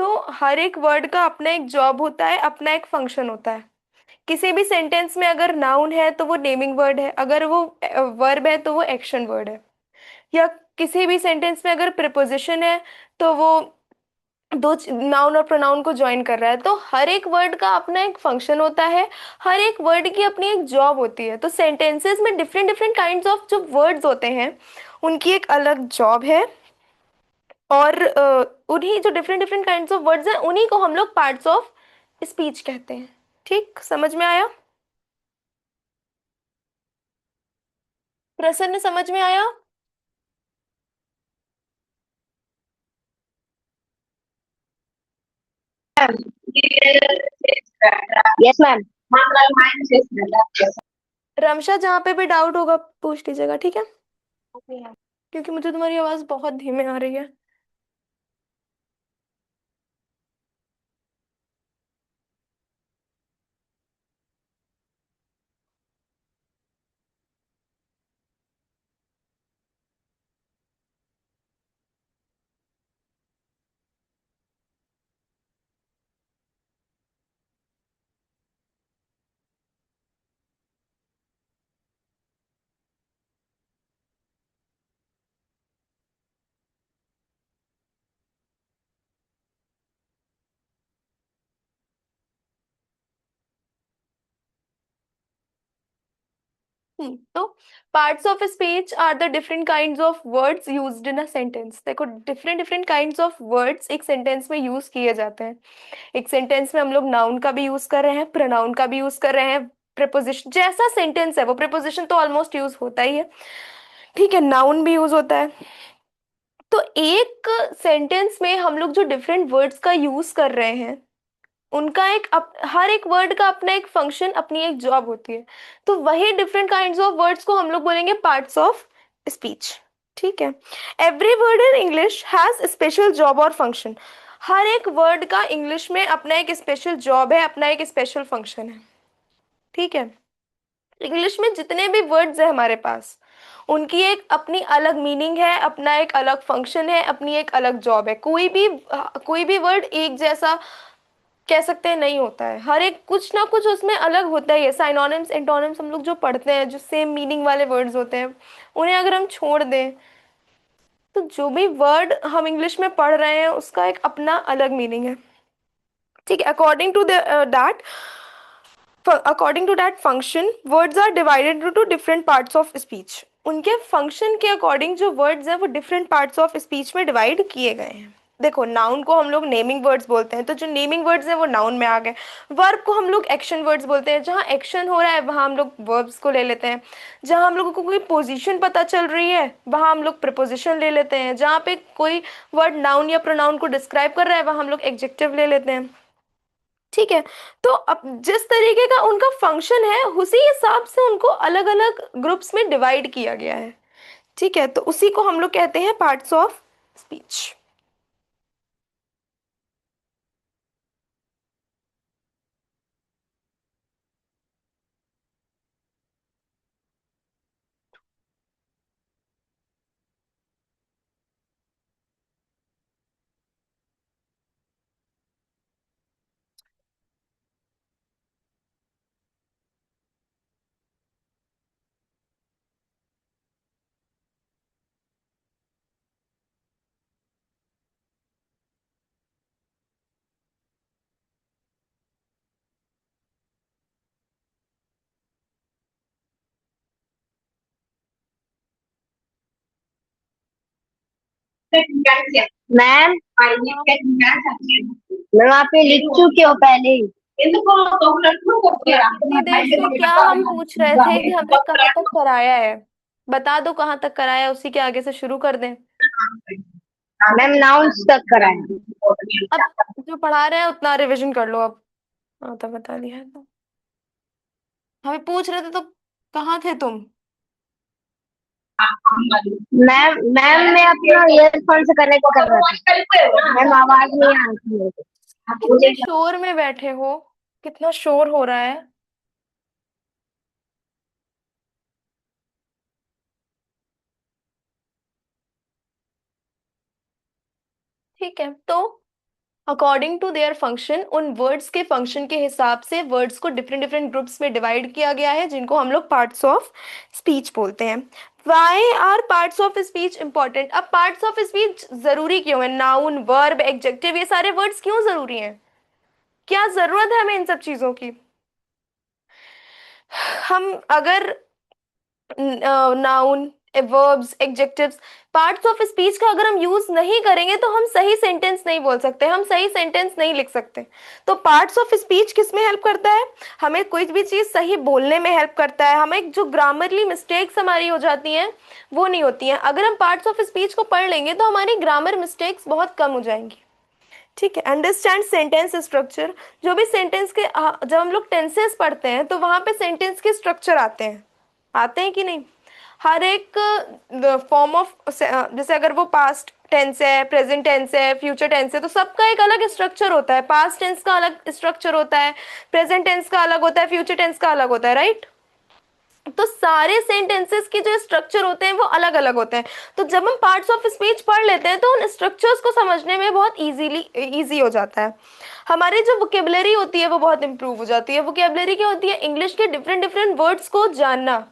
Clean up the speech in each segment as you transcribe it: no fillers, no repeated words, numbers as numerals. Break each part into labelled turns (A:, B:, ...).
A: तो हर एक वर्ड का अपना एक जॉब होता है, अपना एक फंक्शन होता है। किसी भी सेंटेंस में अगर नाउन है तो वो नेमिंग वर्ड है, अगर वो वर्ब है तो वो एक्शन वर्ड है। या किसी भी सेंटेंस में अगर प्रिपोजिशन है तो वो दो नाउन और प्रोनाउन को ज्वाइन कर रहा है। तो हर एक वर्ड का अपना एक फंक्शन होता है, हर एक वर्ड की अपनी एक जॉब होती है। तो सेंटेंसेस में डिफरेंट डिफरेंट काइंड्स ऑफ जो वर्ड्स होते हैं उनकी एक अलग जॉब है। और उन्हीं जो different different kinds of words हैं उन्हीं को हम लोग पार्ट्स ऑफ स्पीच कहते हैं। ठीक समझ में आया? प्रसन्न, समझ में आया?
B: Yes ma'am.
A: रमशा, जहाँ पे भी डाउट होगा पूछ लीजिएगा, ठीक है? क्योंकि मुझे तुम्हारी आवाज बहुत धीमे आ रही है। तो parts of speech are the different kinds of words used in a sentence. देखो, different different kinds of words एक सेंटेंस में यूज किए जाते हैं। एक सेंटेंस में हम लोग नाउन का भी यूज कर रहे हैं, प्रोनाउन का भी यूज कर रहे हैं, प्रीपोजिशन जैसा सेंटेंस है वो प्रीपोजिशन तो ऑलमोस्ट यूज होता ही है। ठीक है, नाउन भी यूज होता है। तो एक सेंटेंस में हम लोग जो डिफरेंट वर्ड्स का यूज कर रहे हैं उनका हर एक वर्ड का अपना एक फंक्शन, अपनी एक जॉब होती है। तो वही डिफरेंट काइंड्स ऑफ वर्ड्स को हम लोग बोलेंगे पार्ट्स ऑफ स्पीच। ठीक है। Every word in English has special job और फंक्शन। हर एक वर्ड का इंग्लिश में अपना एक स्पेशल जॉब है, अपना एक स्पेशल फंक्शन है। ठीक है। इंग्लिश में जितने भी वर्ड्स हैं हमारे पास उनकी एक अपनी अलग मीनिंग है, अपना एक अलग फंक्शन है, अपनी एक अलग जॉब है। कोई भी वर्ड एक जैसा कह सकते हैं नहीं होता है, हर एक कुछ ना कुछ उसमें अलग होता ही है। साइनोनिम्स एंटोनिम्स हम लोग जो पढ़ते हैं, जो सेम मीनिंग वाले वर्ड्स होते हैं, उन्हें अगर हम छोड़ दें तो जो भी वर्ड हम इंग्लिश में पढ़ रहे हैं उसका एक अपना अलग मीनिंग है। ठीक है। According to that function words are divided into different parts of speech. उनके फंक्शन के अकॉर्डिंग जो वर्ड्स हैं वो डिफरेंट पार्ट्स ऑफ स्पीच में डिवाइड किए गए हैं। देखो, नाउन को हम लोग नेमिंग वर्ड्स बोलते हैं, तो जो नेमिंग वर्ड्स हैं वो नाउन में आ गए। वर्ब को हम लोग एक्शन वर्ड्स बोलते हैं, जहाँ एक्शन हो रहा है वहाँ हम लोग वर्ब्स को ले लेते हैं। जहाँ हम लोगों को कोई पोजीशन पता चल रही है वहाँ हम लोग प्रीपोजिशन ले लेते हैं। जहाँ पे कोई वर्ड नाउन या प्रोनाउन को डिस्क्राइब कर रहा है वहाँ हम लोग एडजेक्टिव ले लेते हैं। ठीक है। तो अब जिस तरीके का उनका फंक्शन है उसी हिसाब से उनको अलग अलग ग्रुप्स में डिवाइड किया गया है। ठीक है, तो उसी को हम लोग कहते हैं parts of speech.
B: Ma'am ma'am आप ये लिख चुके हो पहले ही।
A: इतनी देर से क्या हम पूछ रहे थे कि हमने कहाँ तक कराया है? बता दो कहाँ तक कराया है, उसी के आगे से शुरू कर दें।
B: मैम नाउन्स तक कराए।
A: अब जो पढ़ा रहे हैं उतना रिवीजन कर लो अब। हाँ, तो बता दिया है तो। हमें पूछ रहे थे तो कहाँ थे तुम?
B: मैम मैम मैं अपना ईयरफोन से कनेक्ट कर रहा था। मैम आवाज नहीं आ रही थी मेरे
A: कितने
B: को।
A: शोर में बैठे हो, कितना शोर हो रहा है। ठीक है, तो अकॉर्डिंग टू देयर फंक्शन, उन वर्ड्स के फंक्शन के हिसाब से वर्ड्स को डिफरेंट डिफरेंट ग्रुप्स में डिवाइड किया गया है, जिनको हम लोग पार्ट्स ऑफ स्पीच बोलते हैं। Why are parts of speech important? अब पार्ट्स ऑफ स्पीच जरूरी क्यों है? नाउन, वर्ब, एडजेक्टिव, ये सारे वर्ड्स क्यों जरूरी हैं? क्या जरूरत है हमें इन सब चीजों की? हम अगर noun, verbs, adjectives, parts of speech का अगर हम यूज नहीं करेंगे तो हम सही सेंटेंस नहीं बोल सकते, हम सही सेंटेंस नहीं लिख सकते। तो पार्ट्स ऑफ स्पीच किस में हेल्प करता है? हमें कोई भी चीज सही बोलने में हेल्प करता है, हमें जो ग्रामरली मिस्टेक्स हमारी हो जाती हैं वो नहीं होती हैं। अगर हम पार्ट्स ऑफ स्पीच को पढ़ लेंगे तो हमारी ग्रामर मिस्टेक्स बहुत कम हो जाएंगी। ठीक है। Understand sentence structure. जो भी सेंटेंस के जब हम लोग टेंसेस पढ़ते हैं तो वहां पे सेंटेंस के स्ट्रक्चर आते हैं, आते हैं कि नहीं? हर एक फॉर्म ऑफ, जैसे अगर वो पास्ट टेंस है, प्रेजेंट टेंस है, फ्यूचर टेंस है, तो सबका एक अलग स्ट्रक्चर होता है। पास्ट टेंस का अलग स्ट्रक्चर होता है, प्रेजेंट टेंस का अलग होता है, फ्यूचर टेंस का अलग होता है, राइट? तो सारे सेंटेंसेस के जो स्ट्रक्चर होते हैं वो अलग अलग होते हैं। तो जब हम पार्ट्स ऑफ स्पीच पढ़ लेते हैं तो उन स्ट्रक्चर्स को समझने में बहुत इजीली इजी हो जाता है। हमारी जो वोकेबलरी होती है वो बहुत इंप्रूव हो जाती है। वोकेबलरी क्या होती है? इंग्लिश के डिफरेंट डिफरेंट वर्ड्स को जानना।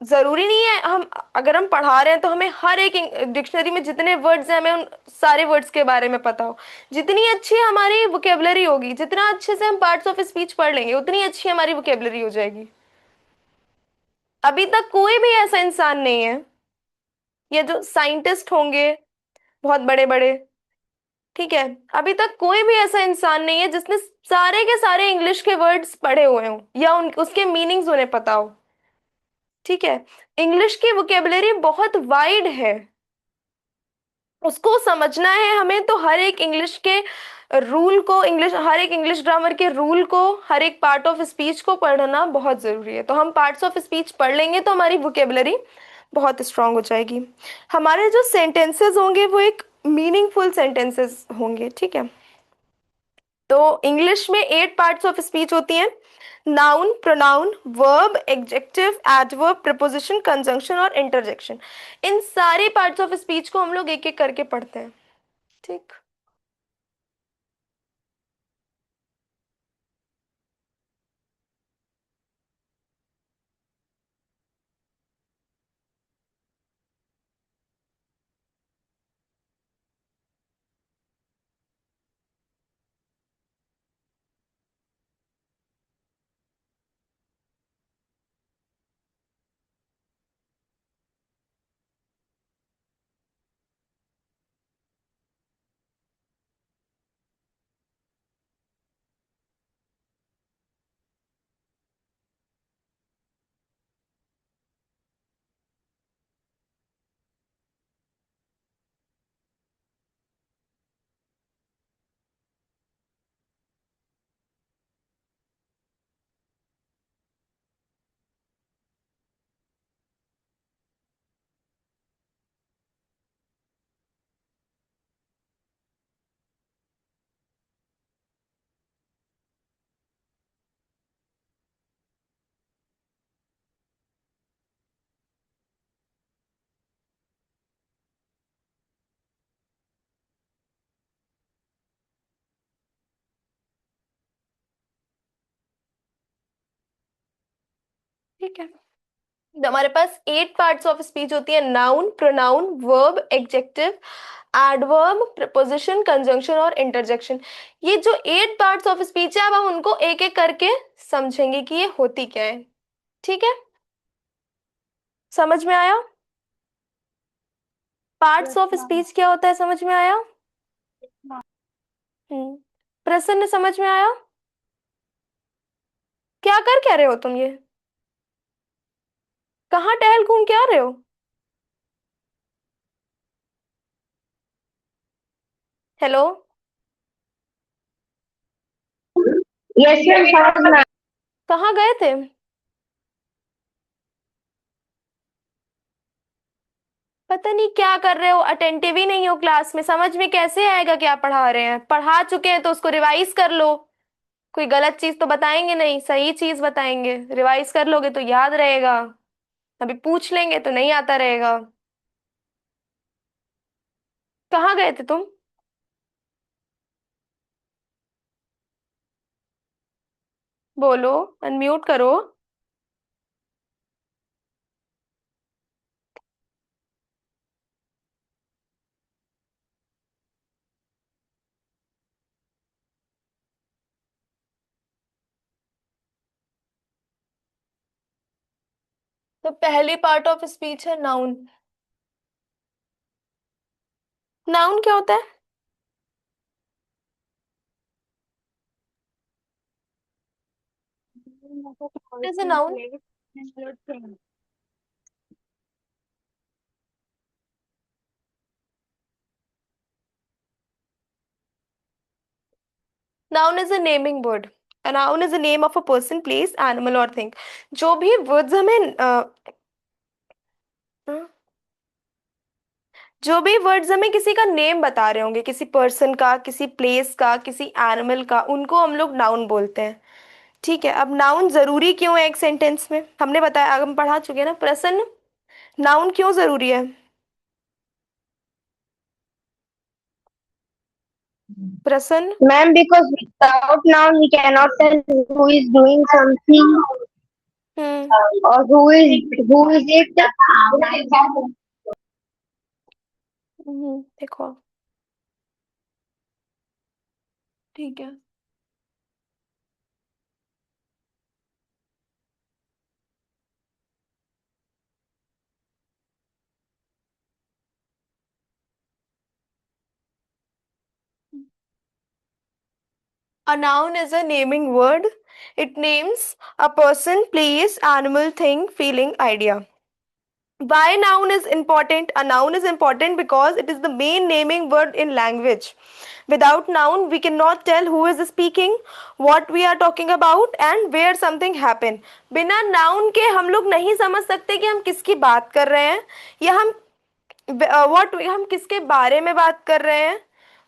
A: जरूरी नहीं है हम अगर हम पढ़ा रहे हैं तो हमें हर एक डिक्शनरी में जितने वर्ड्स हैं हमें उन सारे वर्ड्स के बारे में पता हो। जितनी अच्छी हमारी वोकेबलरी होगी, जितना अच्छे से हम पार्ट्स ऑफ स्पीच पढ़ लेंगे, उतनी अच्छी हमारी वोकेबलरी हो जाएगी। अभी तक कोई भी ऐसा इंसान नहीं है, ये जो साइंटिस्ट होंगे बहुत बड़े बड़े, ठीक है, अभी तक कोई भी ऐसा इंसान नहीं है जिसने सारे के सारे इंग्लिश के वर्ड्स पढ़े हुए हों या उसके मीनिंग्स उन्हें पता हो। ठीक है। इंग्लिश की वोकेबलरी बहुत वाइड है, उसको समझना है हमें तो हर एक इंग्लिश के रूल को, इंग्लिश हर एक इंग्लिश ग्रामर के रूल को, हर एक पार्ट ऑफ स्पीच को पढ़ना बहुत जरूरी है। तो हम पार्ट्स ऑफ स्पीच पढ़ लेंगे तो हमारी वोकेबलरी बहुत स्ट्रांग हो जाएगी। हमारे जो सेंटेंसेस होंगे वो एक मीनिंगफुल सेंटेंसेस होंगे। ठीक है। तो इंग्लिश में 8 पार्ट्स ऑफ स्पीच होती हैं। Noun, pronoun, verb, adjective, adverb, preposition, conjunction और इंटरजेक्शन। इन सारे पार्ट्स ऑफ स्पीच को हम लोग एक एक करके पढ़ते हैं। ठीक। ठीक है। तो हमारे पास 8 पार्ट्स ऑफ स्पीच होती है। Noun, pronoun, verb, adjective, adverb, preposition, conjunction और इंटरजेक्शन। ये जो 8 पार्ट्स ऑफ स्पीच है अब हम उनको एक एक करके समझेंगे कि ये होती क्या है। ठीक है। समझ में आया? Parts
B: yes
A: of
B: ma'am.
A: Speech क्या होता है, समझ में आया? हम्म। प्रसन्न, समझ में आया? क्या कर क्या रहे हो तुम ये? कहाँ टहल घूम के आ रहे हो? हेलो।
B: यस मैम, समझ में
A: कहाँ गए थे? पता नहीं क्या कर रहे हो, अटेंटिव ही नहीं हो क्लास में। समझ में कैसे आएगा क्या पढ़ा रहे हैं? पढ़ा चुके हैं तो उसको रिवाइज कर लो। कोई गलत चीज तो बताएंगे नहीं, सही चीज बताएंगे। रिवाइज कर लोगे तो याद रहेगा, अभी पूछ लेंगे तो नहीं आता रहेगा। कहाँ गए थे तुम? बोलो, अनम्यूट करो। तो पहली पार्ट ऑफ स्पीच है नाउन। नाउन क्या होता है? Is a noun. Noun is a naming word. A noun is a name of a person, place, animal or thing. जो भी वर्ड्स हमें जो भी वर्ड्स हमें किसी का नेम बता रहे होंगे, किसी पर्सन का, किसी प्लेस का, किसी एनिमल का, उनको हम लोग नाउन बोलते हैं। ठीक है, अब नाउन जरूरी क्यों है एक सेंटेंस में? हमने बताया, आगे हम पढ़ा चुके हैं ना प्रसन्न। नाउन क्यों जरूरी है? प्रसन्न।
B: Ma'am, because without noun we cannot tell who is doing something
A: hmm.
B: or who is it.
A: देखो, ठीक है। A noun is a naming word. It names a person, place, animal, thing, feeling, idea. Why noun is important? A noun is important because it is the main naming word in language. Without noun, we cannot tell who is speaking, what we are talking about, and where something happened. बिना noun के हम लोग नहीं समझ सकते कि हम किसकी बात कर रहे हैं, या हम हम किसके बारे में बात कर रहे हैं।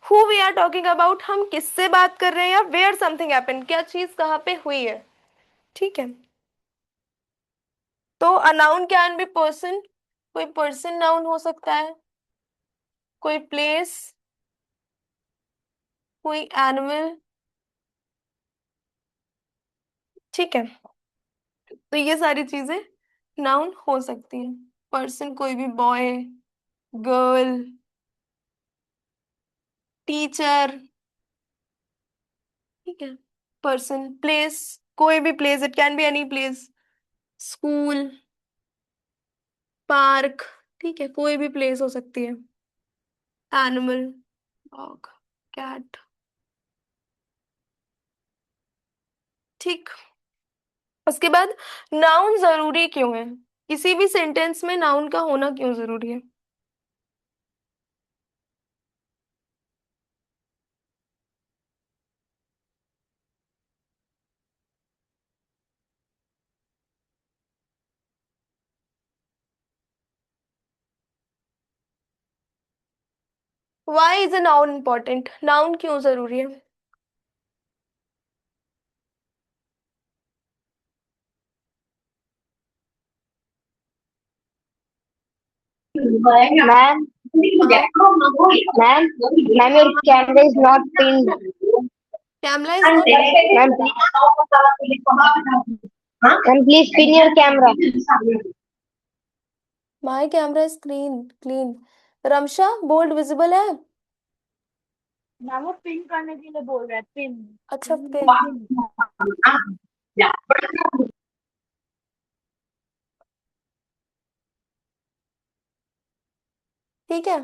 A: Who we are talking about, हम किससे बात कर रहे हैं, या वेयर समथिंग हैपन, क्या चीज कहाँ पे हुई है। ठीक है। तो a noun can be person, कोई पर्सन नाउन हो सकता है, कोई प्लेस, कोई एनिमल। ठीक है, तो ये सारी चीजें नाउन हो सकती हैं। पर्सन कोई भी, बॉय, गर्ल, टीचर। ठीक है। पर्सन, प्लेस, कोई भी place, it can be any place, school, park. ठीक है, कोई भी प्लेस हो सकती है। Animal, dog, cat. ठीक। उसके बाद नाउन जरूरी क्यों है? किसी भी सेंटेंस में नाउन का होना क्यों जरूरी है? Why is a noun important? Noun क्यों जरूरी है?
B: Ma'am,
A: हाँ।
B: ma'am, your camera is not pinned.
A: Camera is not.
B: Ma'am, ma'am, please pin your camera.
A: My camera is clean clean. Ramsha, bold visible है?
C: मैम वो पिन करने के लिए बोल रहे हैं पिन।
A: अच्छा, पिन। ठीक है।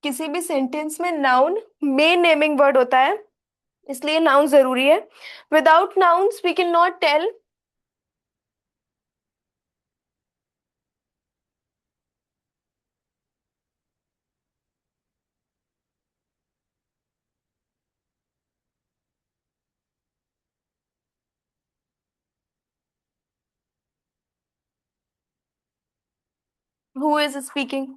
A: किसी भी सेंटेंस में नाउन मेन नेमिंग वर्ड होता है, इसलिए नाउन जरूरी है। Without nouns we can not tell. Who is speaking,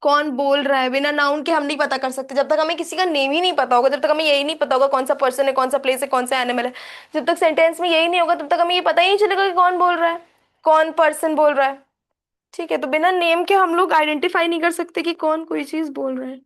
A: कौन बोल रहा है, बिना नाउन के हम नहीं पता कर सकते। जब तक हमें किसी का नेम ही नहीं पता होगा, जब तक हमें यही नहीं पता होगा कौन सा पर्सन है, कौन सा प्लेस है, कौन सा एनिमल है, जब तक सेंटेंस में यही नहीं होगा तब तक हमें ये पता ही नहीं चलेगा कि कौन बोल रहा है, कौन पर्सन बोल रहा है। ठीक है, तो बिना नेम के हम लोग आइडेंटिफाई नहीं कर सकते कि कौन कोई चीज बोल रहा है।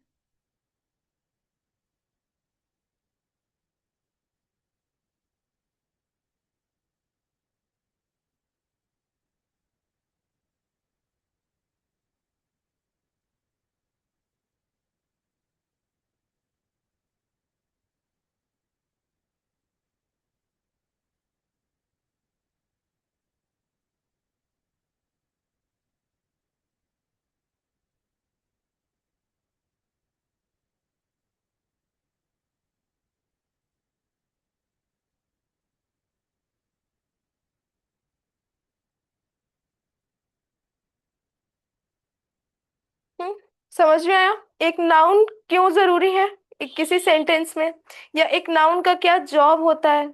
A: हम्म, समझ में आया? एक नाउन क्यों जरूरी है एक किसी सेंटेंस में, या एक नाउन का क्या जॉब होता है,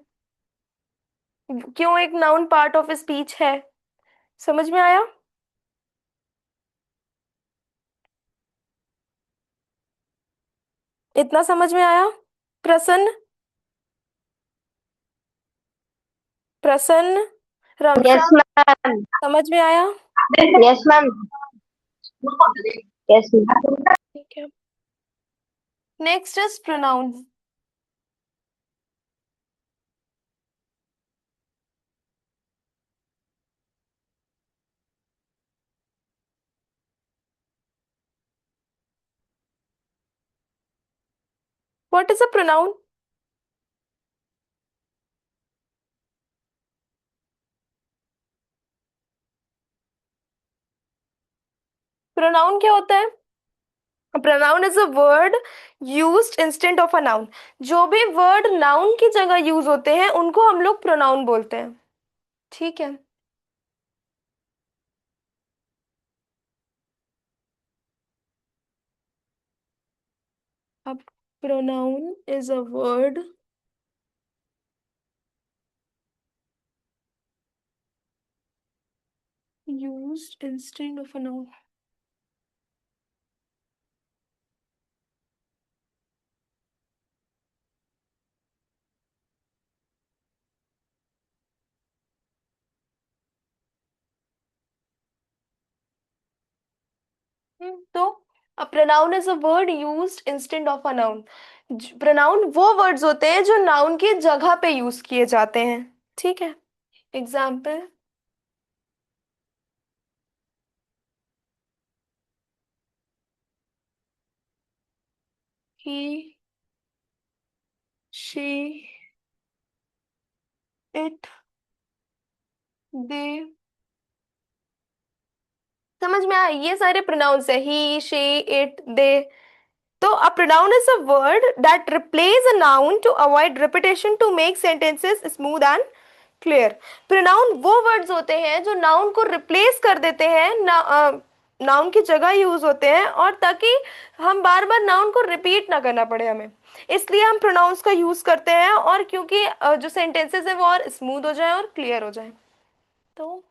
A: क्यों एक नाउन पार्ट ऑफ स्पीच है। समझ में आया? इतना समझ में आया? प्रसन्न, प्रसन्न,
B: यस
A: रामश्याम,
B: मैम।
A: समझ में आया?
B: Yes ma'am. Yes ma'am.
A: ठीक है, next is pronoun. What is a pronoun? Pronoun क्या होता है? Pronoun is a word used instant of a noun. जो भी वर्ड नाउन की जगह यूज होते हैं उनको हम लोग प्रोनाउन बोलते हैं। ठीक है। अब pronoun is a word used instead of a noun। तो a pronoun is a word used instead of a noun। Pronoun वो वर्ड्स होते हैं जो नाउन की जगह पे यूज किए जाते हैं। ठीक है, example, he, she, it, they। समझ में आया? ये सारे प्रोनाउंस है, ही, शी, इट, दे। तो a pronoun is a word that replace a noun to avoid repetition to make sentences smooth and clear। pronoun वो words होते हैं जो noun को replace कर देते हैं, noun की जगह यूज होते हैं, और ताकि हम बार बार noun को repeat ना करना पड़े हमें, इसलिए हम pronouns का यूज करते हैं, और क्योंकि जो sentences है वो और smooth हो जाए और clear हो जाए। तो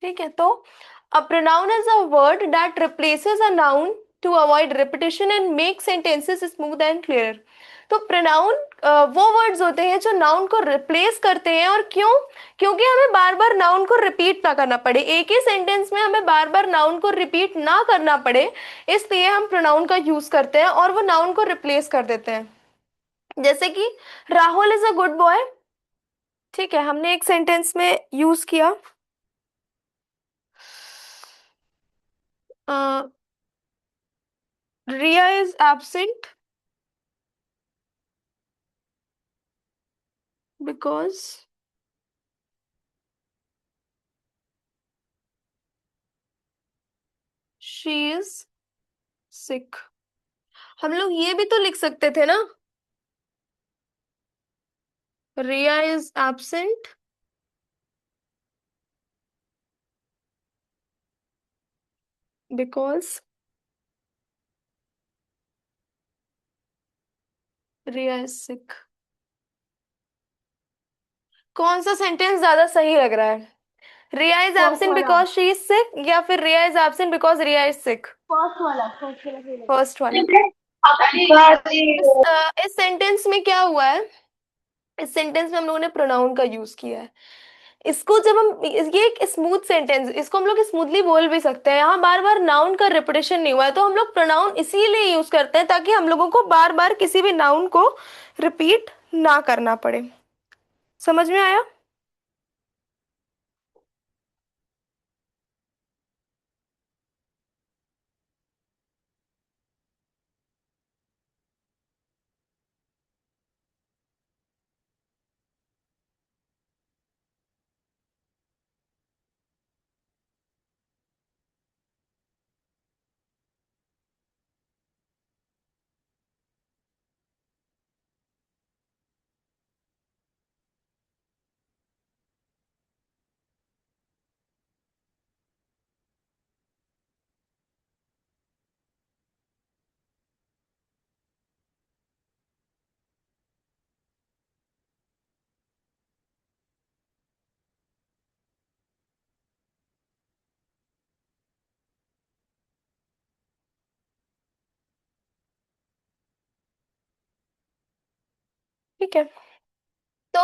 A: ठीक है, तो a pronoun is a word that replaces a noun to avoid repetition and make sentences smooth and clear. तो प्रोनाउन वो वर्ड्स होते हैं जो नाउन को रिप्लेस करते हैं। और क्यों? क्योंकि हमें बार बार नाउन को रिपीट ना करना पड़े, एक ही सेंटेंस में हमें बार बार नाउन को रिपीट ना करना पड़े, इसलिए हम प्रोनाउन का यूज करते हैं और वो नाउन को रिप्लेस कर देते हैं। जैसे कि Rahul is a good boy, ठीक है, हमने एक सेंटेंस में यूज किया Riya is absent because she is sick. हम लोग ये भी तो लिख सकते थे ना, Riya is absent because Riya is sick. कौन सा सेंटेंस ज्यादा सही लग रहा है? रिया इज
C: फर्स्ट
A: एब्सेंट
C: वाला,
A: बिकॉज शी इज सिक, या फिर Riya is absent because Riya is sick?
C: First वाला सही लगा।
A: फर्स्ट वाला। इस सेंटेंस में क्या हुआ है, इस सेंटेंस में हम लोगों ने प्रोनाउन का यूज किया है। इसको जब हम ये एक स्मूथ सेंटेंस, इसको हम लोग स्मूथली बोल भी सकते हैं, यहाँ बार बार नाउन का रिपीटेशन नहीं हुआ है, तो हम लोग प्रोनाउन इसीलिए यूज करते हैं ताकि हम लोगों को बार बार किसी भी नाउन को रिपीट ना करना पड़े। समझ में आया? ठीक है, तो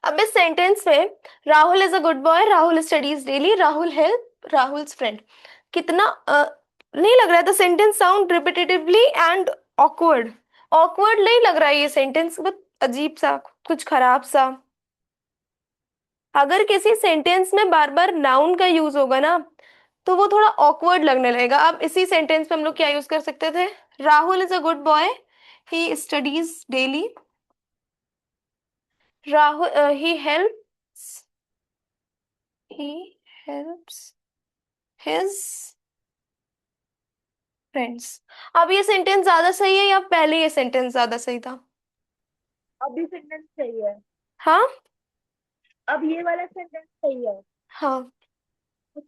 A: अब इस सेंटेंस में Rahul is a good boy, Rahul studies daily, Rahul help Rahul's friend, कितना नहीं लग रहा है? The sentence sound repetitively and awkward. Awkward नहीं लग रहा है ये सेंटेंस? बहुत अजीब सा, कुछ खराब सा। अगर किसी सेंटेंस में बार बार नाउन का यूज होगा ना, तो वो थोड़ा ऑकवर्ड लगने लगेगा। अब इसी सेंटेंस में हम लोग क्या यूज कर सकते थे? Rahul is a good boy, he studies daily, Rahul he helps his friends. अब ये सेंटेंस ज्यादा सही है या पहले ये सेंटेंस ज्यादा सही था?
C: अभी सेंटेंस सही है,
A: हाँ।
C: अब ये वाला सेंटेंस सही है।
A: हाँ,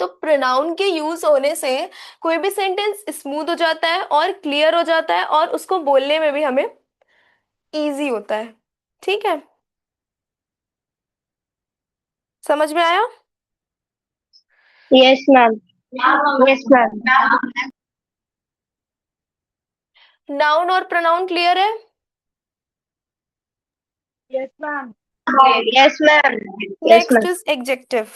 A: तो प्रोनाउन के यूज होने से कोई भी सेंटेंस स्मूथ हो जाता है और क्लियर हो जाता है, और उसको बोलने में भी हमें इजी होता है। ठीक है, समझ में आया?
B: Yes ma'am, yes ma'am,
A: noun और प्रोनाउन क्लियर है?
C: Yes ma'am.
B: Yes ma'am, yes
A: next
B: ma'am.
A: Is executive.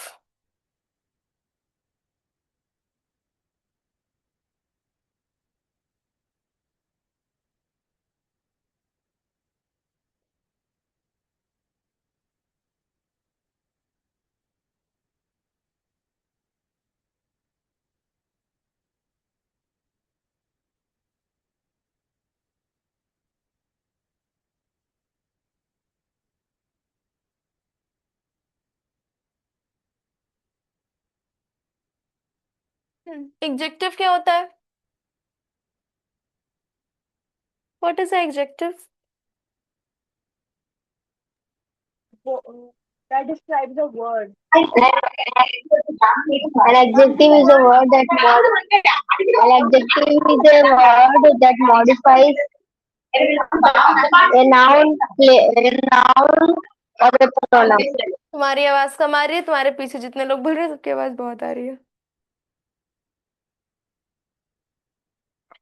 A: Executive क्या होता है? What is executive?
C: That describes a word.
B: An adjective is a word that an adjective is a word that modifies a noun, a noun or a pronoun.
A: तुम्हारी आवाज कम आ रही है, तुम्हारे पीछे जितने लोग बोल रहे हैं सबकी आवाज बहुत आ रही है।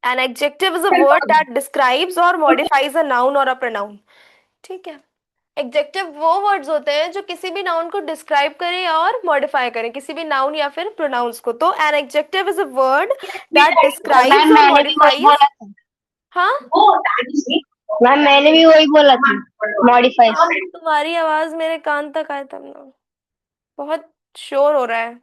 A: An adjective is a word that describes और मॉडिफाइज अ नाउन और अ प्रोनाउन। ठीक है। एडजेक्टिव वो वर्ड्स होते हैं जो किसी भी नाउन को डिस्क्राइब करें और मॉडिफाई करें, किसी भी नाउन या फिर प्रोनाउंस को। तो an adjective is a word that describes
B: ma'am
A: और
B: मैंने भी वही
A: मॉडिफाइज।
B: बोला था।
A: हाँ।
B: मैम मैंने भी वही बोला था, मॉडिफाई।
A: तुम्हारी आवाज मेरे कान तक आए तब ना। बहुत शोर हो रहा है।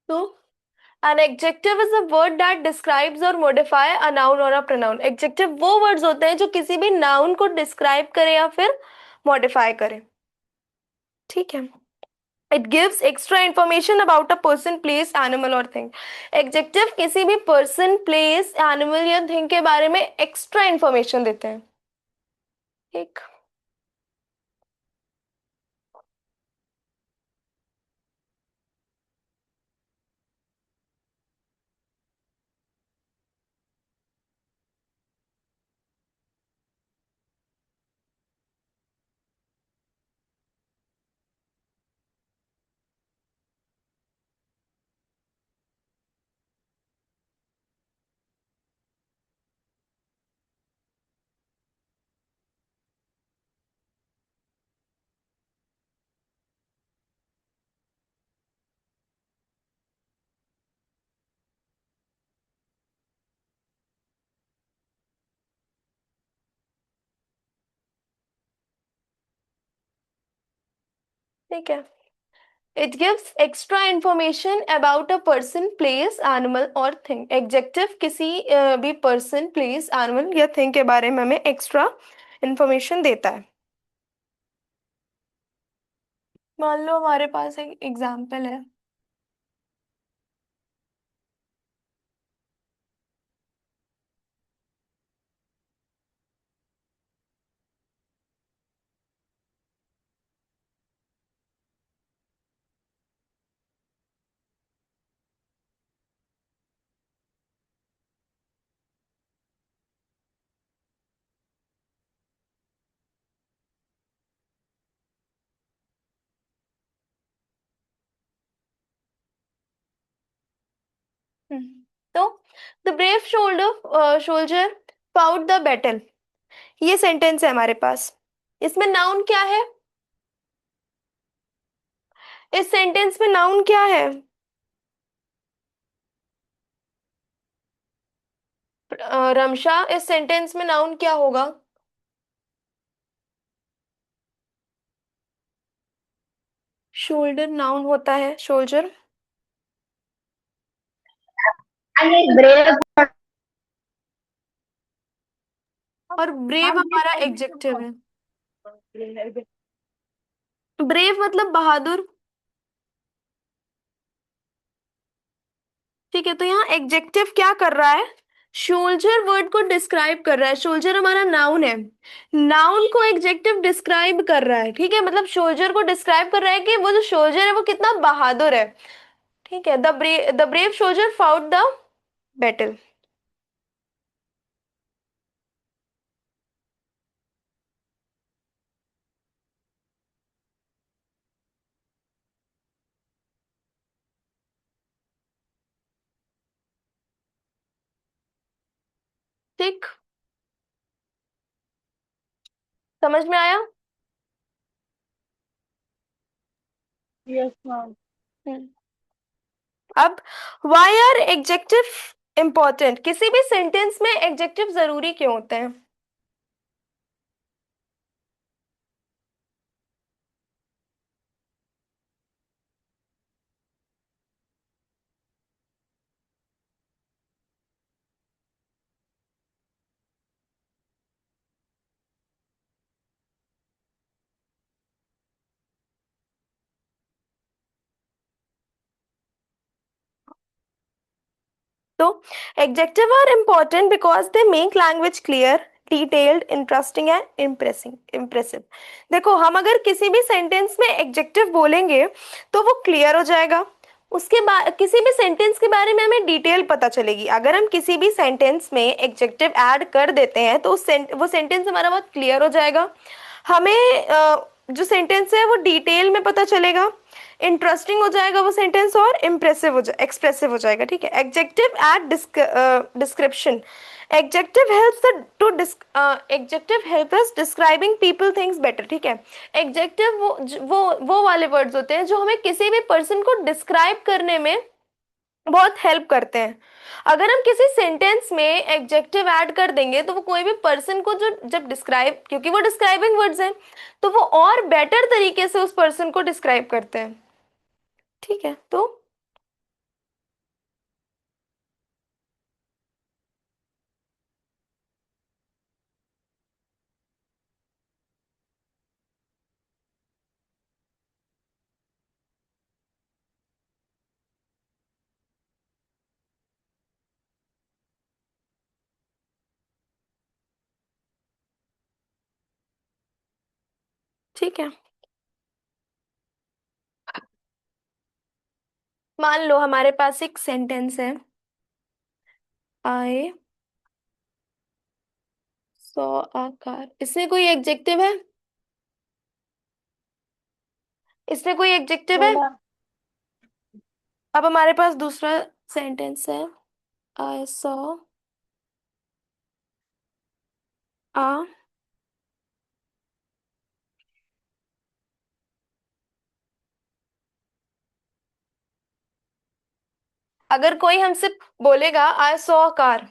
A: तो an adjective is a word that describes or modify a noun or a pronoun। adjective वो words होते हैं जो किसी भी noun को describe करे या फिर modify करे। ठीक है। it gives extra information about a person, place, animal or thing। adjective किसी भी person, place, animal या thing के बारे में extra information देते हैं। ठीक। ठीक है। It gives extra information about a person, place, animal और thing। Adjective किसी भी person, place, animal या thing के बारे में हमें extra information देता है। मान लो हमारे पास एक एग्जाम्पल है। तो the brave shoulder soldier fought the battle, ये सेंटेंस है हमारे पास। इसमें नाउन क्या है? इस सेंटेंस में नाउन क्या है? रमशा, इस सेंटेंस में नाउन क्या होगा? शोल्डर नाउन होता है, शोल्जर।
B: ब्रेव।
A: और ब्रेव हमारा एडजेक्टिव है। ब्रेव मतलब बहादुर। ठीक है, तो यहाँ एडजेक्टिव क्या कर रहा है? शोल्जर वर्ड को डिस्क्राइब कर रहा है। शोल्जर हमारा नाउन है, नाउन को एडजेक्टिव डिस्क्राइब कर रहा है। ठीक है, मतलब शोल्जर को डिस्क्राइब कर रहा है कि वो जो शोल्जर है वो कितना बहादुर है। ठीक है। The brave soldier fought the battle. ठीक, समझ में आया?
C: Yes ma'am.
A: हम्म। अब वाई आर एडजेक्टिव इम्पोर्टेंट, किसी भी सेंटेंस में एडजेक्टिव जरूरी क्यों होते हैं? तो adjective are important because they make language clear, detailed, interesting and impressing impressive. देखो, हम अगर किसी भी सेंटेंस में एडजेक्टिव बोलेंगे तो वो क्लियर हो जाएगा। उसके बाद किसी भी सेंटेंस के बारे में हमें डिटेल पता चलेगी। अगर हम किसी भी सेंटेंस में एडजेक्टिव ऐड कर देते हैं तो वो सेंटेंस हमारा बहुत क्लियर हो जाएगा। हमें जो सेंटेंस है वो डिटेल में पता चलेगा, इंटरेस्टिंग हो जाएगा वो सेंटेंस, और इम्प्रेसिव हो जाए एक्सप्रेसिव हो जाएगा। ठीक है। Adjective add description. Adjective help us describing people things better. ठीक है। एडजेक्टिव वो वाले वर्ड्स होते हैं जो हमें किसी भी पर्सन को डिस्क्राइब करने में बहुत हेल्प करते हैं। अगर हम किसी सेंटेंस में एडजेक्टिव ऐड कर देंगे तो वो कोई भी पर्सन को जो जब डिस्क्राइब, क्योंकि वो डिस्क्राइबिंग वर्ड्स हैं, तो वो और बेटर तरीके से उस पर्सन को डिस्क्राइब करते हैं। ठीक है। तो ठीक है, मान लो हमारे पास एक सेंटेंस है, आई सॉ अ कार। इसमें कोई एडजेक्टिव है? इसमें कोई एडजेक्टिव है?
C: बोला।
A: अब हमारे पास दूसरा सेंटेंस है, आई सॉ अ। अगर कोई हमसे बोलेगा आई सॉ अ कार,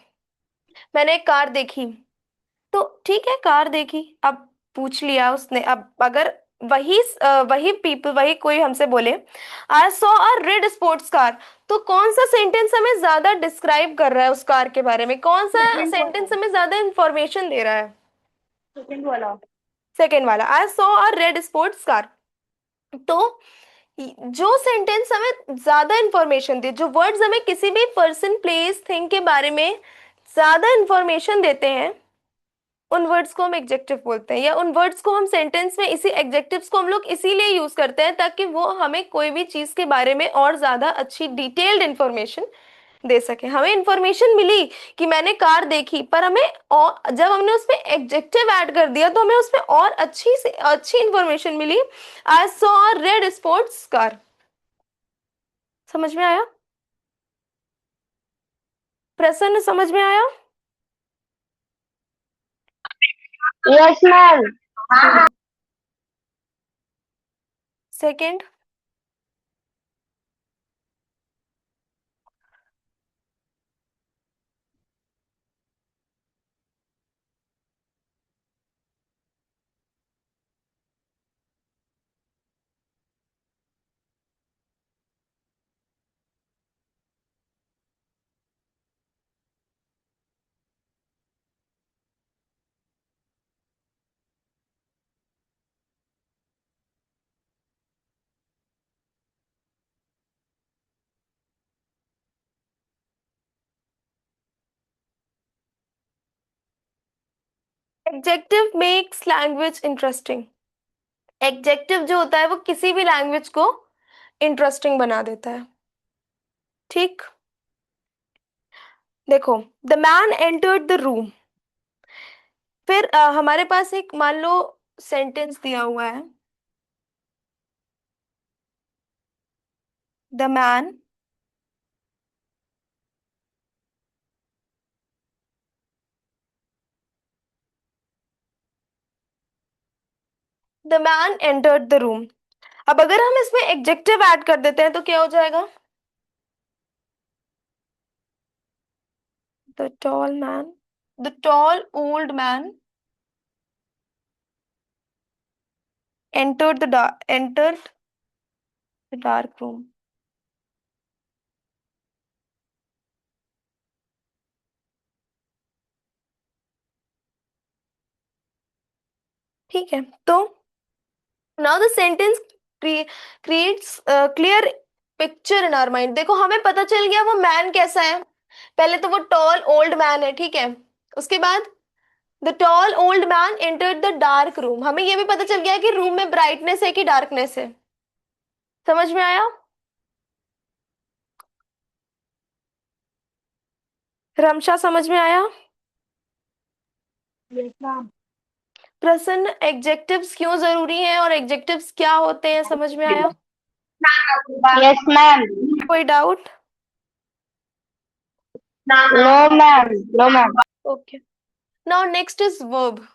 A: मैंने एक कार देखी, तो ठीक है, कार देखी, अब पूछ लिया उसने। अब अगर वही कोई हमसे बोले I saw a red sports car, तो कौन सा सेंटेंस हमें ज्यादा डिस्क्राइब कर रहा है उस कार के बारे में? कौन सा
C: सेकंड वाला।
A: सेंटेंस हमें ज्यादा इंफॉर्मेशन दे रहा है?
C: सेकंड वाला।
A: सेकेंड वाला, I saw a red sports car. तो जो सेंटेंस हमें ज्यादा इंफॉर्मेशन दे, जो वर्ड्स हमें किसी भी पर्सन, प्लेस, थिंग के बारे में ज्यादा इंफॉर्मेशन देते हैं, उन वर्ड्स को हम एडजेक्टिव बोलते हैं। या उन वर्ड्स को हम सेंटेंस में, इसी एडजेक्टिव्स को हम लोग इसीलिए यूज करते हैं ताकि वो हमें कोई भी चीज के बारे में और ज्यादा अच्छी डिटेल्ड इंफॉर्मेशन दे सके। हमें इंफॉर्मेशन मिली कि मैंने कार देखी, पर हमें और जब हमने उसमें एडजेक्टिव ऐड कर दिया तो हमें उसमें और अच्छी से अच्छी इंफॉर्मेशन मिली। I saw red sports car. समझ में आया? प्रसन्न, समझ में आया?
B: Yes ma'am.
A: Good. Second, adjective makes language interesting. Adjective जो होता है वो किसी भी लैंग्वेज को इंटरेस्टिंग बना देता है। ठीक। देखो, the man entered the room. फिर हमारे पास एक, मान लो, सेंटेंस दिया हुआ है, the man the man entered the room. अब अगर हम इसमें एडजेक्टिव ऐड कर देते हैं तो क्या हो जाएगा? The tall man, the tall old man entered the dark room. ठीक है, तो now the sentence creates clear picture in our mind. देखो हमें पता चल गया वो मैन कैसा है। पहले तो वो टॉल ओल्ड मैन है, ठीक है। उसके बाद the tall old man entered the dark room, हमें ये भी पता चल गया कि रूम में ब्राइटनेस है कि डार्कनेस है। समझ में आया? रमशा समझ में आया?
C: Yes ma'am.
A: प्रसन्न, एग्जेक्टिव्स क्यों जरूरी हैं और एग्जेक्टिव्स क्या होते हैं, समझ में आया?
B: Yes ma'am.
A: कोई doubt?
B: No ma'am, no ma'am.
A: Okay, now next is verb.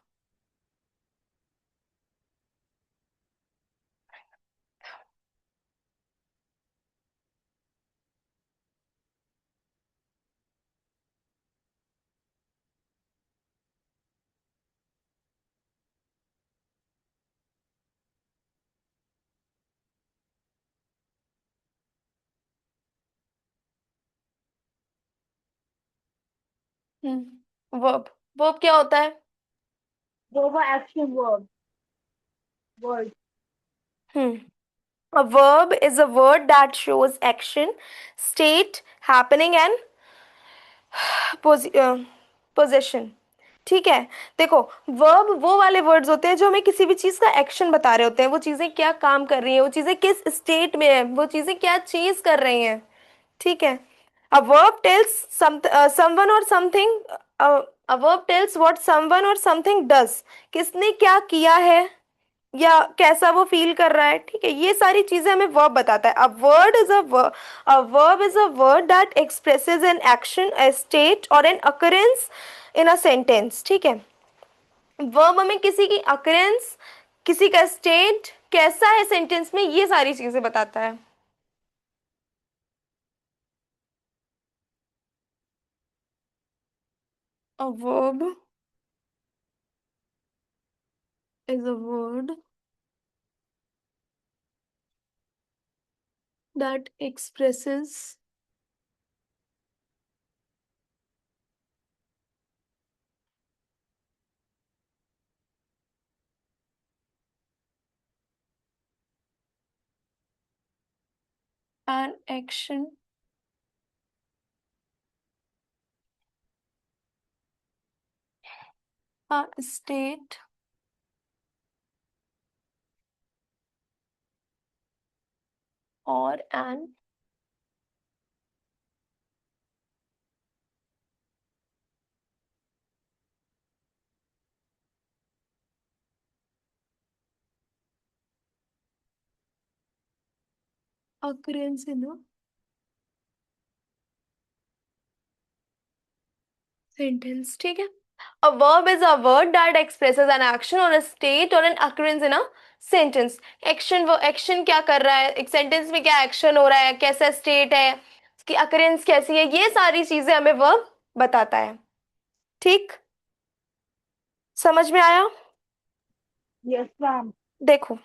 A: Verb, verb क्या होता है?
C: वो action verb word.
A: Hmm A verb is a word that shows action, state, happening and possession। ठीक है, देखो वर्ब वो वाले वर्ड्स होते हैं जो हमें किसी भी चीज का एक्शन बता रहे होते हैं, वो चीजें क्या काम कर रही हैं, वो चीजें किस स्टेट में है, वो चीजें क्या चीज कर रही हैं। ठीक है, a verb tells someone or something, a verb tells what someone or something does, किसने क्या किया है या कैसा वो फील कर रहा है। ठीक है, ये सारी चीजें हमें वर्ब बताता है। A verb is a word that expresses an action, a state और an occurrence in a sentence. ठीक है, वर्ब हमें किसी की अकरेंस, किसी का स्टेट कैसा है सेंटेंस में, ये सारी चीजें बताता है। A verb is a word that expresses an action, a state or an occurrence in a sentence। ठीक है, a verb is a word that expresses an action or a state or an occurrence in a sentence। Action, वो action क्या कर रहा है, एक sentence में क्या एक्शन हो रहा है, कैसा स्टेट है, उसकी अकरेंस कैसी है, ये सारी चीजें हमें वर्ब बताता है। ठीक, समझ में आया?
C: Yes ma'am.
A: देखो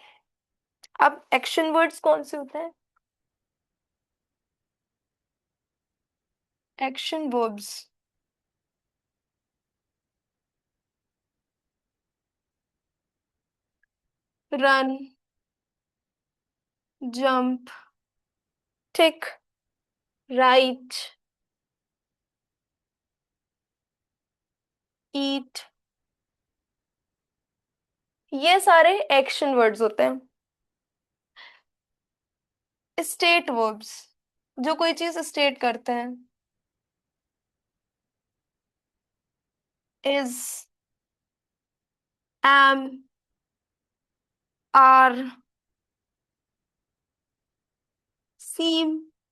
A: अब एक्शन वर्ड्स कौन से होते हैं? एक्शन वर्ब्स, रन, जंप, टिक, राइट, ईट, ये सारे एक्शन वर्ड्स होते हैं। स्टेट वर्ब्स, जो कोई चीज स्टेट करते हैं, इज, एम, आर, सीम,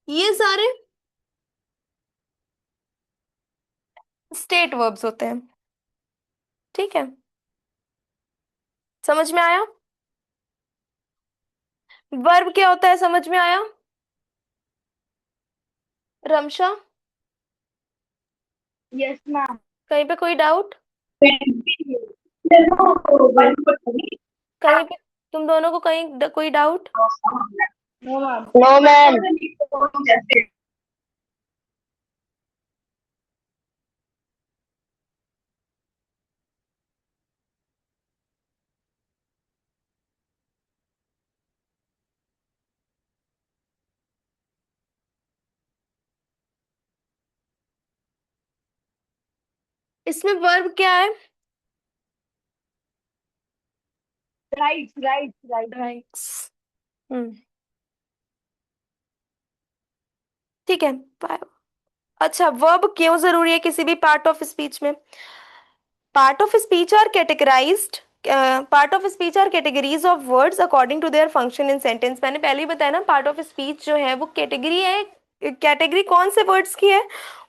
A: ये सारे स्टेट वर्ब्स होते हैं। ठीक है, समझ में आया? वर्ब क्या होता है, समझ में आया? Ramsha,
C: yes ma'am.
A: कहीं पे कोई डाउट? कहीं पे तुम दोनों को कहीं कोई doubt?
C: No ma'am.
B: No ma'am.
A: इसमें वर्ब क्या है?
C: Right right right.
A: Rights. Hmm. ठीक है। अच्छा, वर्ब क्यों जरूरी है किसी भी पार्ट ऑफ स्पीच में? Part of speech are categorized part of speech are categories of words according to their function in sentence. मैंने पहले ही बताया ना, पार्ट ऑफ स्पीच जो है वो कैटेगरी है। कैटेगरी कौन से वर्ड्स की है?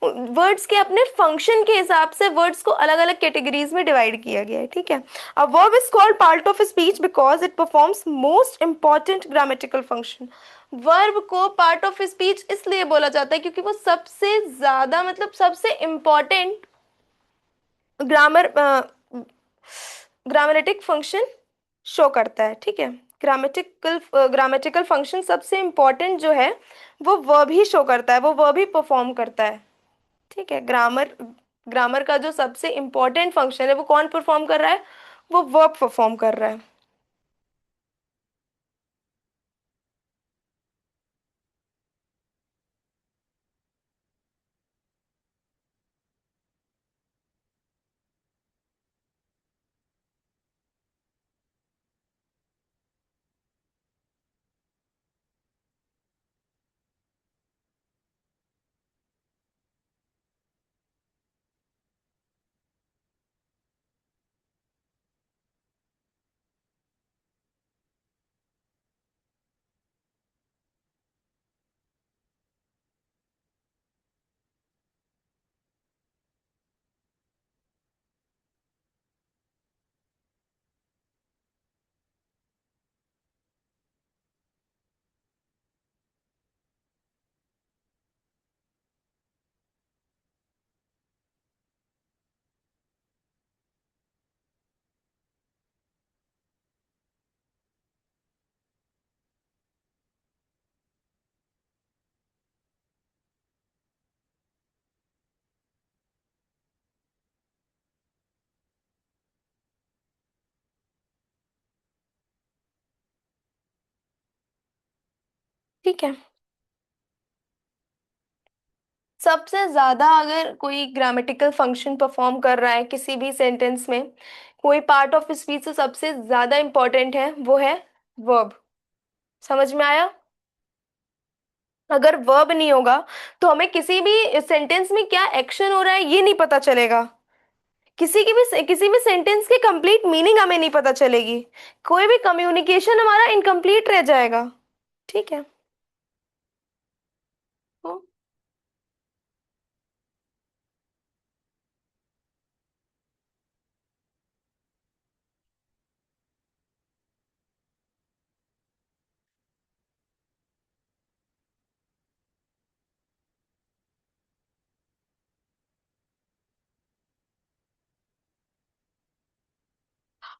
A: वर्ड्स के अपने फंक्शन के हिसाब से वर्ड्स को अलग अलग कैटेगरीज में डिवाइड किया गया है, ठीक है। A verb is called part of speech because it performs most important grammatical function. Verb को पार्ट ऑफ स्पीच इसलिए बोला जाता है क्योंकि वो सबसे ज्यादा, मतलब सबसे important grammar grammatic function show करता है, ठीक है। ग्रामेटिकल फंक्शन सबसे इंपॉर्टेंट जो है वो वर्ब ही शो करता है, वो वर्ब ही परफॉर्म करता है, ठीक है। ग्रामर ग्रामर का जो सबसे इंपॉर्टेंट फंक्शन है वो कौन परफॉर्म कर रहा है? वो वर्ब परफॉर्म कर रहा है, ठीक है। सबसे ज्यादा अगर कोई ग्रामेटिकल फंक्शन परफॉर्म कर रहा है किसी भी सेंटेंस में, कोई पार्ट ऑफ स्पीच से सबसे ज्यादा इंपॉर्टेंट है, वो है वर्ब। समझ में आया? अगर वर्ब नहीं होगा तो हमें किसी भी सेंटेंस में क्या एक्शन हो रहा है ये नहीं पता चलेगा। किसी भी सेंटेंस की कंप्लीट मीनिंग हमें नहीं पता चलेगी। कोई भी कम्युनिकेशन हमारा इनकम्प्लीट रह जाएगा, ठीक है। तो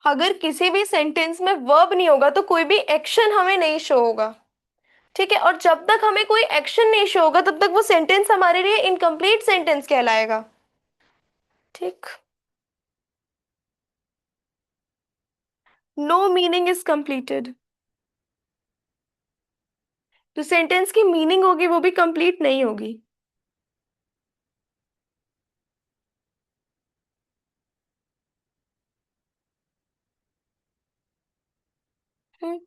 A: अगर किसी भी सेंटेंस में वर्ब नहीं होगा तो कोई भी एक्शन हमें नहीं शो होगा, ठीक है। और जब तक हमें कोई एक्शन नहीं शो होगा तब तक वो सेंटेंस हमारे लिए इनकम्प्लीट सेंटेंस कहलाएगा, ठीक। No meaning is completed. जो सेंटेंस की मीनिंग होगी वो भी कंप्लीट नहीं होगी। हम्म।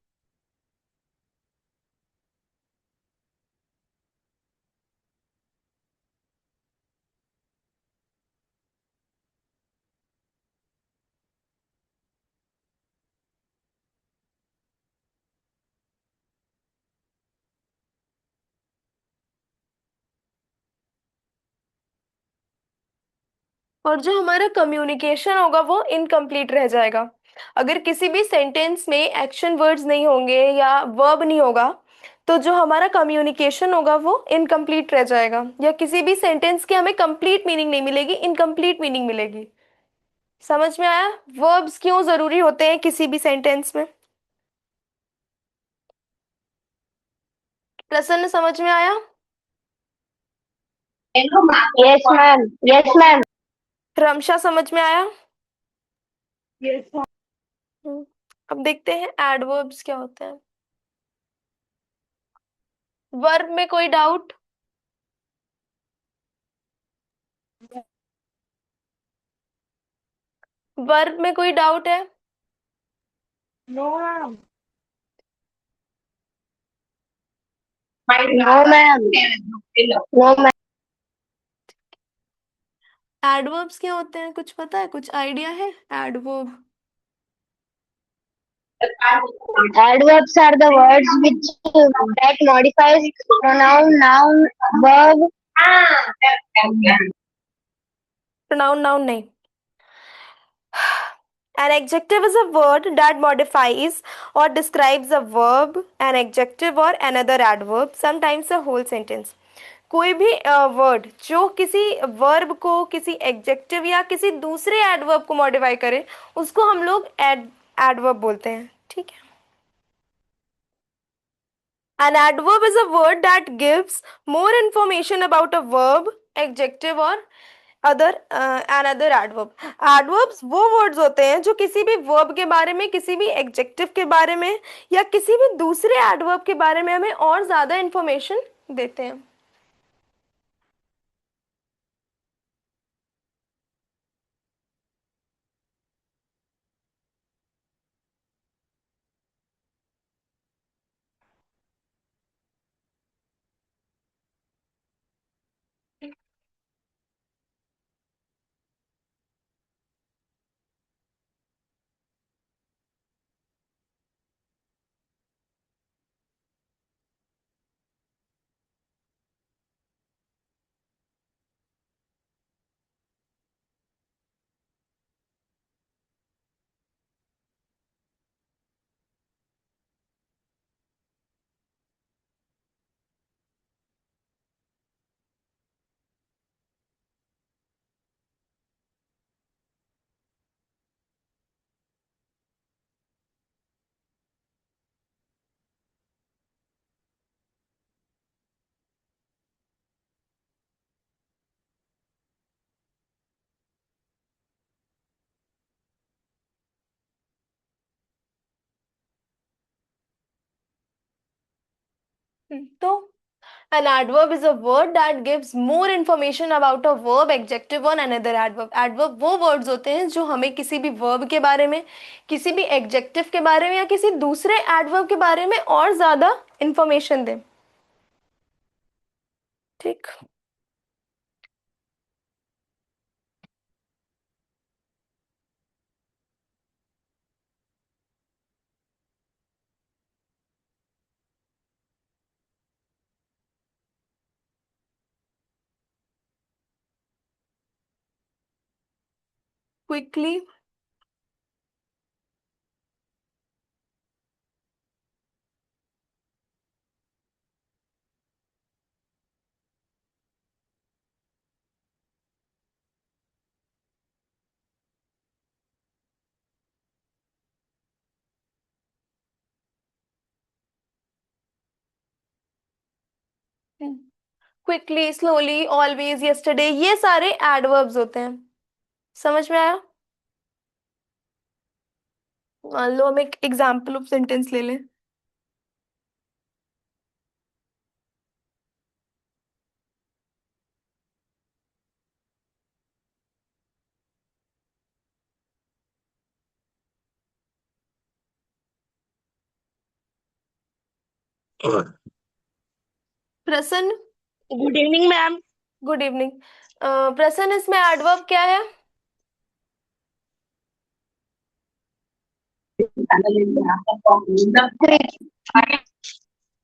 A: और जो हमारा कम्युनिकेशन होगा वो इनकम्प्लीट रह जाएगा। अगर किसी भी सेंटेंस में एक्शन वर्ड्स नहीं होंगे या वर्ब नहीं होगा तो जो हमारा कम्युनिकेशन होगा वो इनकम्प्लीट रह जाएगा, या किसी भी सेंटेंस की हमें कंप्लीट मीनिंग नहीं मिलेगी, इनकम्प्लीट मीनिंग मिलेगी। समझ में आया वर्ब्स क्यों जरूरी होते हैं किसी भी सेंटेंस में? प्रसन्न, समझ में आया?
B: Yes ma'am, yes ma'am.
A: Ramsha, समझ में आया?
C: Yes ma'am.
A: हम्म, अब देखते हैं एडवर्ब्स क्या होते हैं। वर्ब में कोई डाउट? वर्ब में कोई डाउट है?
C: No ma'am.
B: No ma'am, no ma'am.
A: Adverbs क्या होते हैं, कुछ पता है, कुछ आइडिया है? Adverb
B: Adverbs are the words which that modifies pronoun, noun, verb.
A: Pronoun, noun नहीं। An adjective is a word that modifies or describes a verb, an adjective or another adverb, sometimes a whole sentence. कोई भी word जो किसी verb को, किसी adjective या किसी दूसरे एडवर्ब को मॉडिफाई करे, उसको हम लोग एडवर्ब बोलते हैं। ठीक है। An adverb is a word that gives more information about a verb, adjective or other another adverb. Adverbs वो words होते हैं जो किसी भी verb के बारे में, किसी भी adjective के बारे में या किसी भी दूसरे adverb के बारे में हमें और ज्यादा information देते हैं। तो an adverb is a word that gives more information about a verb, adjective or another adverb. Adverb वो words होते हैं जो हमें किसी भी verb के बारे में, किसी भी adjective के बारे में या किसी दूसरे adverb के बारे में और ज्यादा information दें। ठीक। Quickly. Quickly, slowly, always, yesterday, ये सारे एडवर्ब्स होते हैं। समझ में आया? मान लो हम एक एग्जाम्पल ऑफ सेंटेंस ले लें। प्रसन्न,
C: good evening ma'am.
A: Good evening. प्रसन्न, इसमें एडवर्ब क्या है?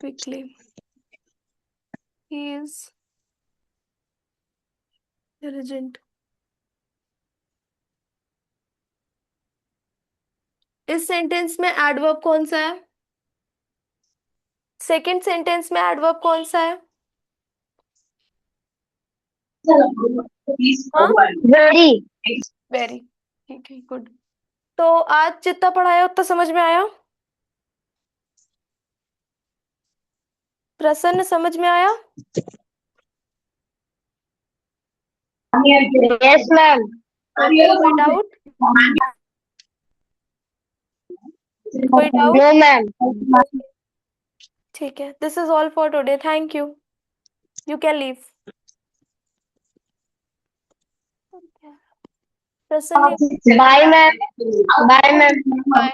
A: Quickly, he is diligent। इस सेंटेंस में एडवर्ब कौन सा है? सेकंड सेंटेंस में एडवर्ब कौन सा है? हाँ,
B: वेरी।
A: वेरी। ठीक है, गुड। तो आज जितना पढ़ाया उतना समझ में आया? प्रसन्न, समझ में आया?
B: Yes ma'am.
A: ओके, कोई डाउट? कोई डाउट?
B: No ma'am.
A: ठीक है, this is all for today, thank you, you can leave. Prasann,
B: bye ma'am. Bye ma'am.
A: Bye.